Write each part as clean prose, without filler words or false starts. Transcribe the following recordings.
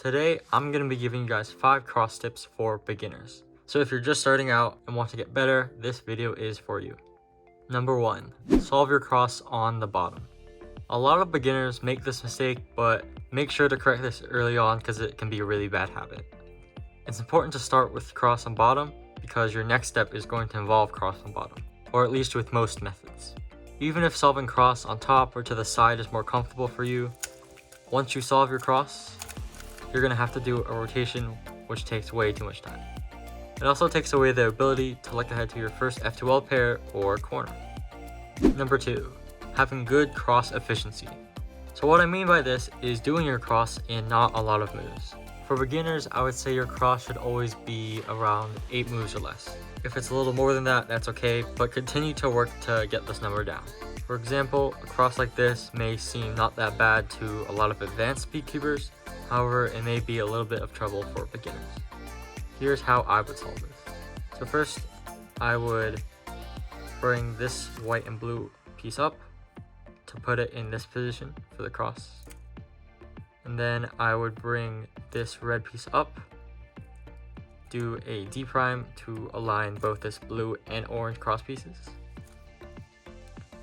Today, I'm going to be giving you guys 5 cross tips for beginners. So if you're just starting out and want to get better, this video is for you. Number 1, solve your cross on the bottom. A lot of beginners make this mistake, but make sure to correct this early on because it can be a really bad habit. It's important to start with cross on bottom because your next step is going to involve cross on bottom, or at least with most methods. Even if solving cross on top or to the side is more comfortable for you, once you solve your cross, you're going to have to do a rotation, which takes way too much time. It also takes away the ability to look ahead to your first F2L pair or corner. Number 2, having good cross efficiency. So what I mean by this is doing your cross in not a lot of moves. For beginners, I would say your cross should always be around 8 moves or less. If it's a little more than that, that's okay, but continue to work to get this number down. For example, a cross like this may seem not that bad to a lot of advanced speedkeepers, however, it may be a little bit of trouble for beginners. Here's how I would solve this. So first, I would bring this white and blue piece up to put it in this position for the cross. And then I would bring this red piece up, do a D prime to align both this blue and orange cross pieces.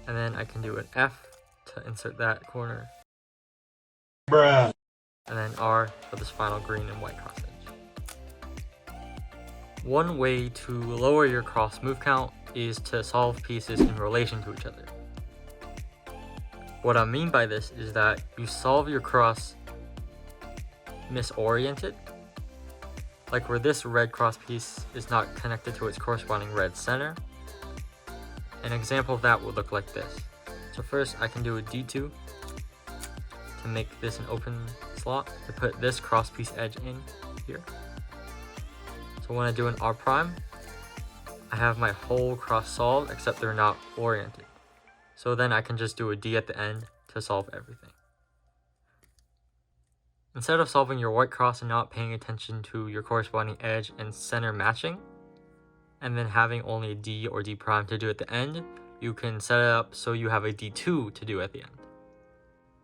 And then I can do an F to insert that corner. Bruh. And then R for this final green and white cross edge. One way to lower your cross move count is to solve pieces in relation to each other. What I mean by this is that you solve your cross misoriented, like where this red cross piece is not connected to its corresponding red center. An example of that would look like this. So first I can do a D2 to make this an open slot to put this cross piece edge in here. So when I do an R prime, I have my whole cross solved except they're not oriented. So then I can just do a D at the end to solve everything. Instead of solving your white cross and not paying attention to your corresponding edge and center matching, and then having only a D or D prime to do at the end, you can set it up so you have a D2 to do at the end.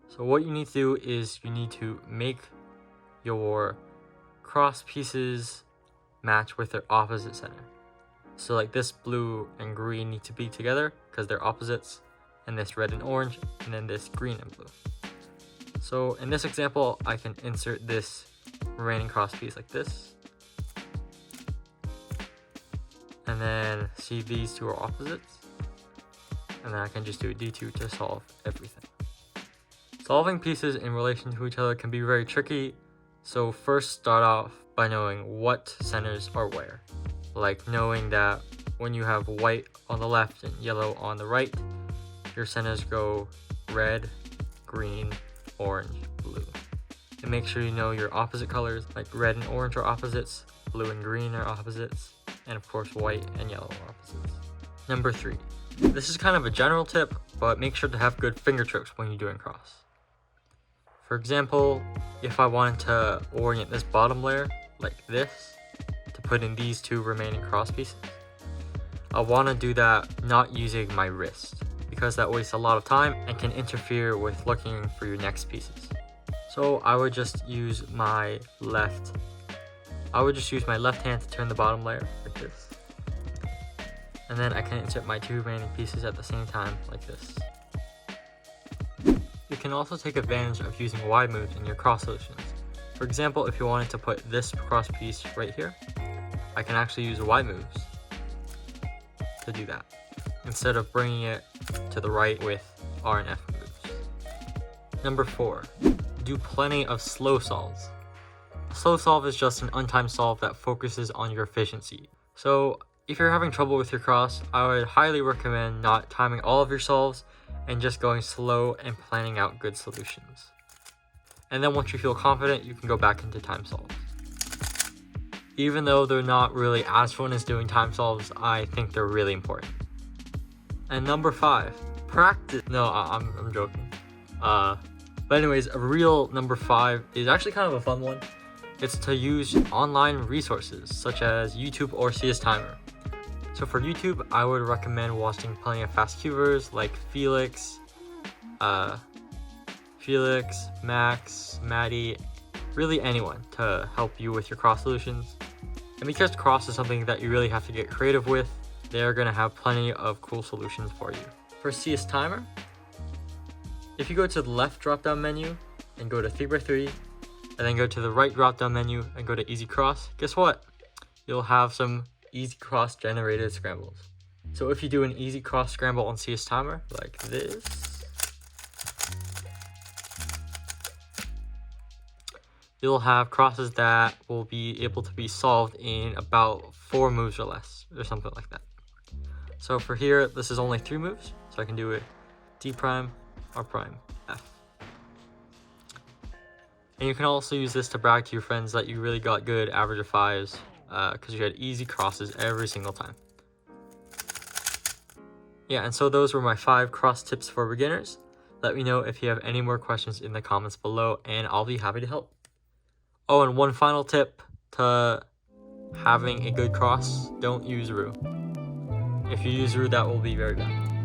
So what you need to do is you need to make your cross pieces match with their opposite center. So like this blue and green need to be together because they're opposites, and this red and orange, and then this green and blue. So in this example, I can insert this remaining cross piece like this. And then see these two are opposites. And then I can just do a D2 to solve everything. Solving pieces in relation to each other can be very tricky. So first start off by knowing what centers are where. Like knowing that when you have white on the left and yellow on the right, your centers go red, green, orange, blue. And make sure you know your opposite colors, like red and orange are opposites, blue and green are opposites, and of course white and yellow are opposites. Number 3. This is kind of a general tip, but make sure to have good fingertricks when you're doing cross. For example, if I wanted to orient this bottom layer like this to put in these 2 remaining cross pieces, I want to do that not using my wrist, because that wastes a lot of time and can interfere with looking for your next pieces. So I would just use my left hand to turn the bottom layer like this. And then I can insert my 2 remaining pieces at the same time like this. You can also take advantage of using Y moves in your cross solutions. For example, if you wanted to put this cross piece right here, I can actually use Y moves to do that, instead of bringing it to the right with R and F moves. Number 4, do plenty of slow solves. A slow solve is just an untimed solve that focuses on your efficiency. So if you're having trouble with your cross, I would highly recommend not timing all of your solves and just going slow and planning out good solutions. And then once you feel confident, you can go back into time solves. Even though they're not really as fun as doing time solves, I think they're really important. And number 5, practice. No, I'm joking. But anyways, a real number 5 is actually kind of a fun one. It's to use online resources such as YouTube or CS Timer. So for YouTube, I would recommend watching plenty of fast cubers like Felix, Max, Maddie, really anyone to help you with your cross solutions. And because cross is something that you really have to get creative with, they're going to have plenty of cool solutions for you. For CS timer, if you go to the left drop down menu and go to 3x3, and then go to the right drop down menu and go to easy cross, guess what? You'll have some easy cross generated scrambles. So if you do an easy cross scramble on CS timer like this, you'll have crosses that will be able to be solved in about 4 moves or less, or something like that. So for here, this is only 3 moves, so I can do it D prime, R prime, F. And you can also use this to brag to your friends that you really got good average of 5s because you had easy crosses every single time. Yeah, and so those were my 5 cross tips for beginners. Let me know if you have any more questions in the comments below, and I'll be happy to help. Oh, and one final tip to having a good cross: don't use roux. If you use roux, that will be very bad.